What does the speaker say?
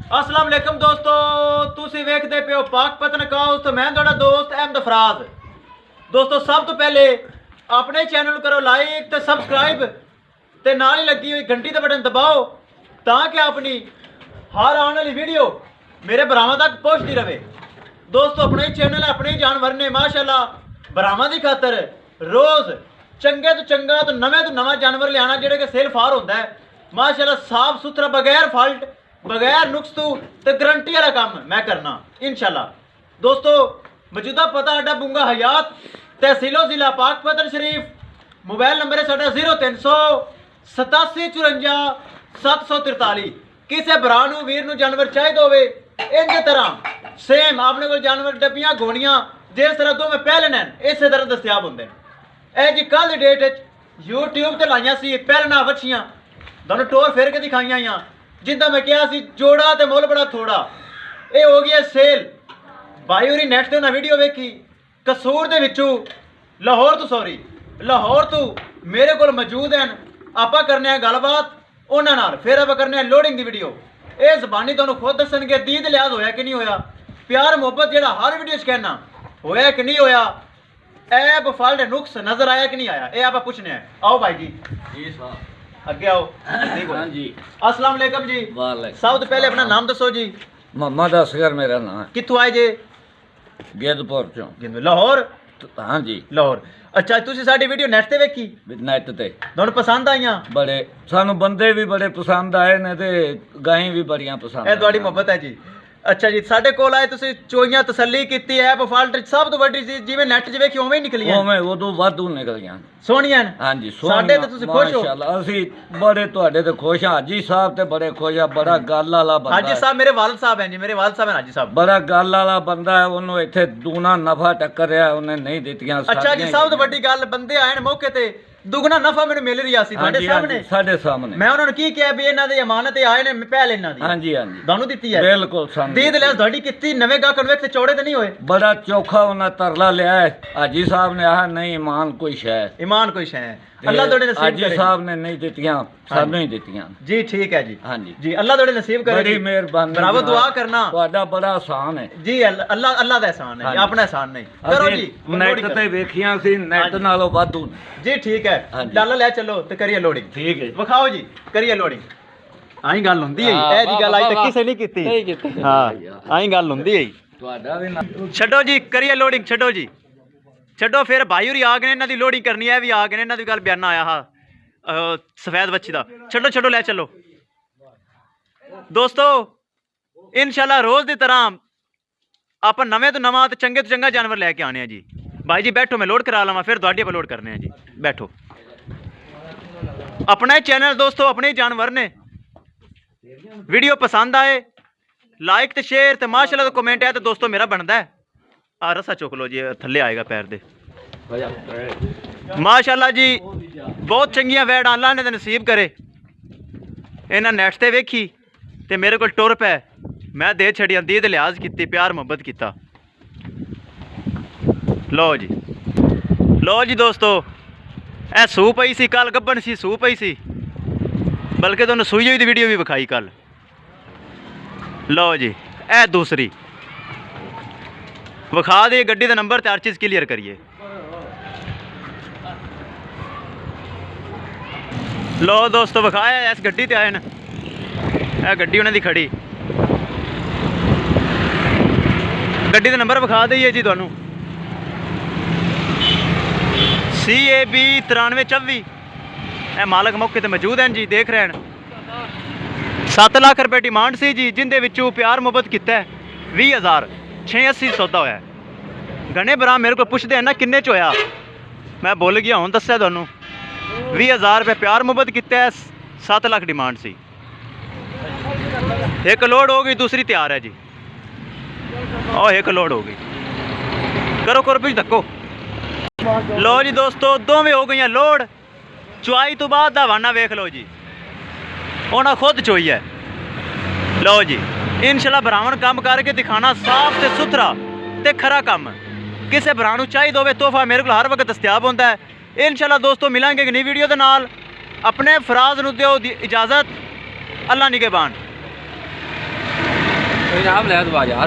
अस्सलाम वालेकुम दोस्तों, तुसी वेखदे पे हो पाक पतन हाउस तो मैं तुहाडा दोस्त अहमद फराज। दोस्तों सब तो पहले अपने चैनल करो लाइक ते सबसक्राइब ते नाल ही लगी हुई घंटी का बटन दबाओ ताकि अपनी हर आने वाली वीडियो मेरे भरावां तक पहुंचती रहे। दोस्तों अपने ही चैनल अपने ही जानवर ने माशाल्लाह भरावां दी खातर रोज चंगे तो चंगा तो नवा जानवर लियाना जेड़ा कि सेल फार होंदा है माशाल्लाह साफ सुथरा बगैर फॉल्ट बगैर नुक्स तो गारंटी वाला काम मैं करना इंशाल्लाह। दोस्तों मौजूदा पता साडा बुंगा हयात तहसीलो जिला पाक पतन शरीफ। मोबाइल नंबर है साडा 038754 किसी भरा वीर नूं जानवर चाहिए होवे इंज तरह सेम अपने को जानवर डब्बियां गोनियां जिस तरह दो में पहले नैन इस तरह दस्तियाब होंगे। ए जी कल की डेट यूट्यूब ते लाइया सी पहलना वछियां दोनों टोर फेर के दिखाइया जिंदा मैं कहा सी जोड़ा ते मुल बड़ा थोड़ा ये हो गया सेल। भाई होरी नैट ते उन्हें वीडियो वेखी कसूर दे विचों लाहौर तो मेरे को मौजूद हैं। आप करने गलबात उन्होंने नाल फिर आप करने लोडिंग की वीडियो। ये जबानी तुहानूं खुद दसणगे दीद लिहाज होया कि नहीं होया, प्यार मुहब्बत जिहड़ा हर वीडियो च कहना होया कि नहीं होया, ऐब फल्ट नुक्स नजर आया कि नहीं आया, ये आप पूछने हैं। आओ भाई जी अगे आओ। हाँ जी अस्सलाम वालेकुम जी। सब तो पहले अपना नाम दसो जी। मोहम्मद असगर मेरा नाम है। कित्थों आए जे? गेदपुर चों। लाहौर? हाँ जी लाहौर। अच्छा तुसी साडी वीडियो नेट ते वेखी? नेट ते तुहानूं पसंद आईयां? बड़े सानू बंदे भी बड़े पसंद आए ने ते गायें भी बड़ियां पसंद। ये तुहाडी मोहब्बत है जी। अच्छा जी साडे कोल आए तुसी चोइयां तसल्ली कीती है फॉल्ट सब तो वड्डी सी जिवें नेट च वेखी उवें ही निकलियां उवें उदों वाधू निकलियां सोहणियां। हां जी साडे ते तुसी खुश हो? माशाअल्लाह असी बड़े तुहाडे ते खुश हां। हाजी साहब ते बड़े खुश आ, बड़ा गल वाला बंदा। हाजी साहब मेरे वालिद साहब हैं जी, मेरे वालिद साहब हैं हाजी साहब। बड़ा गल वाला बंदा है, ओनू इत्थे दूना नफा टक्करिया उन्हें नहीं दित्तियां। अच्छा जी सब तो वड्डी गल बंदे आए ने मौके ते दुगना नफा मैंने मिल रहा सी ਤੁਹਾਡੇ ਸਾਹਮਣੇ ਸਾਡੇ ਸਾਹਮਣੇ। ਮੈਂ ਉਹਨਾਂ ਨੂੰ ਕੀ ਕਿਹਾ ਵੀ ਇਹਨਾਂ ਦੀ ਅਮਾਨਤ ਆਏ ਨੇ ਪਹਿਲ ਇਹਨਾਂ ਦੀ। ਹਾਂਜੀ ਹਾਂਜੀ ਤੁਹਾਨੂੰ ਦਿੱਤੀ ਹੈ ਬਿਲਕੁਲ ਸਾਨੂੰ ਦੀਦ ਲਿਆ ਤੁਹਾਡੀ ਕੀਤੀ ਨਵੇਂ ਗਾਹਕ ਨੂੰ ਵੇਖ ਤੇ ਚੌੜੇ ਤੇ ਨਹੀਂ ਹੋਏ। ਬੜਾ ਚੋਖਾ ਉਹਨਾਂ ਤਰਲਾ ਲਿਆ ਹੈ। ਹਾਜੀ ਸਾਹਿਬ ਨੇ ਆਹ ਨਹੀਂ ਈਮਾਨ ਕੋਈ ਸ਼ੈ, ਈਮਾਨ ਕੋਈ ਸ਼ੈ ਅੱਲਾਹ ਤੁਹਾਡੇ ਨਸੀਬ ਕਰੇ। ਹਾਜੀ ਸਾਹਿਬ ਨੇ ਨਹੀਂ ਦਿੱਤੀਆਂ ਸਾਨੂੰ ਹੀ ਦਿੱਤੀਆਂ ਜੀ। ਠੀਕ ਹੈ ਜੀ ਹਾਂਜੀ ਜੀ ਅੱਲਾਹ ਤੁਹਾਡੇ ਨਸੀਬ ਕਰੇ। ਬੜੀ ਮਿਹਰਬਾਨੀ ਬਰਾਵੋ ਦੁਆ ਕਰਨਾ ਤੁਹਾਡਾ ਬੜਾ ਆਸਾਨ ਹੈ ਜੀ। ਅੱਲਾਹ ਦਾ ਆਸਾਨ ਹੈ ਆਪਣਾ ਆਸਾਨ ਨਹੀਂ ਕਰੋ ਜੀ। ਨੈਟ ਤੇ ਵੇਖੀਆਂ ਸੀ ਨੈਟ ਨਾਲੋਂ ਵਾਧੂ ਜੀ ਠੀਕ ਹੈ ਚੱਲ ਲੈ ਚਲੋ ਤੇ ਕਰੀਏ ਲੋਡਿੰਗ। ਠੀਕ ਹੈ ਵਿਖਾਓ ਜੀ ਕਰੀਏ ਲੋਡਿੰਗ। ਆਈ ਗੱਲ ਹੁੰਦੀ ਹੈ ਇਹ ਜੀ ਗੱਲ ਅੱਜ ਤੱਕ ਕਿਸੇ ਨਹੀਂ ਕੀਤੀ। ਹਾਂ ਆਈ ਗੱਲ ਹੁੰਦੀ ਹੈ ਤੁਹਾਡਾ ਵੀ ਛੱਡੋ ਜੀ ਕਰੀਏ ਲੋਡਿੰਗ। ਛੱਡੋ ਜੀ ਛੱਡੋ ਫਿਰ ਭਾਈ ਹੋਰੀ ਆ ਗਏ ਨੇ ਇਹਨਾਂ ਦੀ ਲੋਡਿੰਗ ਕਰਨੀ ਹੈ ਵੀ ਆ ਗਏ ਨੇ ਇਹਨਾਂ ਦੀ ਗੱਲ ਬਿਆਨਾ ਆਇਆ ਹਾਂ ਸਫੈਦ ਬੱਚੀ ਦਾ। ਛੱਡੋ ਲੈ ਚਲੋ ਦੋਸਤੋ ਇਨਸ਼ਾਅੱਲਾ ਰੋਜ਼ ਦੀ ਤਰ੍ਹਾਂ ਆਪਾਂ ਨਵੇਂ ਤੋਂ ਨਵਾਂ ਤੇ ਚੰਗੇ ਤੋਂ ਚੰਗਾ ਜਾਨਵਰ ਲੈ ਕੇ ਆਣੇ ਆ ਜੀ। भाई जी बैठो मैं लोड करा लवा फिर तुहाडी अपलोड करने हैं जी। बैठो अपना ही चैनल दोस्तों अपने ही जानवर ने। वीडियो पसंद आए लाइक तो शेयर तो माशाल्लाह तो कमेंट है तो दोस्तों मेरा बनता है। आ रस्सा चुक लो जी थले आएगा पैर दे। माशाल्लाह जी बहुत चंगियां वैड अल्लाह ने नसीब करे। इन्हां नैट ते वेखी ते मेरे को टुर पै मैं दे छड़ियां दीद लिहाज की प्यार मुहब्बत किया। लो जी दोस्तों ए सू पई सी कल गब्बन सी सू पई सी बल्कि तुहानूं सूई हुई दी वीडियो भी विखाई कल। लो जी ए दूसरी विखा दी गड्डी का नंबर ते हर चीज़ क्लीयर करिए। लो दोस्तों विखाया इस गड्डी ते आए न ए गड्डी उन्हां दी खड़ी गड्डी का नंबर विखा दईए जी तुहानूं CAB 9324। मालक मौके ते मौजूद हैं जी देख रहे हैं। 7 लाख रुपए डिमांड सी जी जिंदे विचों प्यार मुहब्बत किया 20,000 680 सौदा होया। घने भरा मेरे को पुछते हैं ना किन्ने च होया मैं भुल गया हूँ दस्या तुहानूं 20,000 रुपये प्यार मुहब्बत किया 7 लाख डिमांड सी। एक लोड हो गई दूसरी तैयार है जी। और एक लोड हो गई करो कुछ धक्को। लो जी दोस्तों दोवें हो गई लोड। चुआई तो बाद दा वाना वेख लो जी उन्हें खुद चोई है। लो जी इंशाल्लाह भरावन काम करके दिखाना साफ ते सुथरा ते खरा काम। किसी भरा नूं चाहिए होवे तोहफा मेरे को हर वक्त दस्तियाब होंदा है। इंशाल्लाह दोस्तों मिलांगे एक नई वीडियो दे नाल। अपने फराज नूं दिओ इजाज़त। अल्लाह निगहबान। ਇਨਾਮ ਲੈ ਦਵਾ ਯਾਰ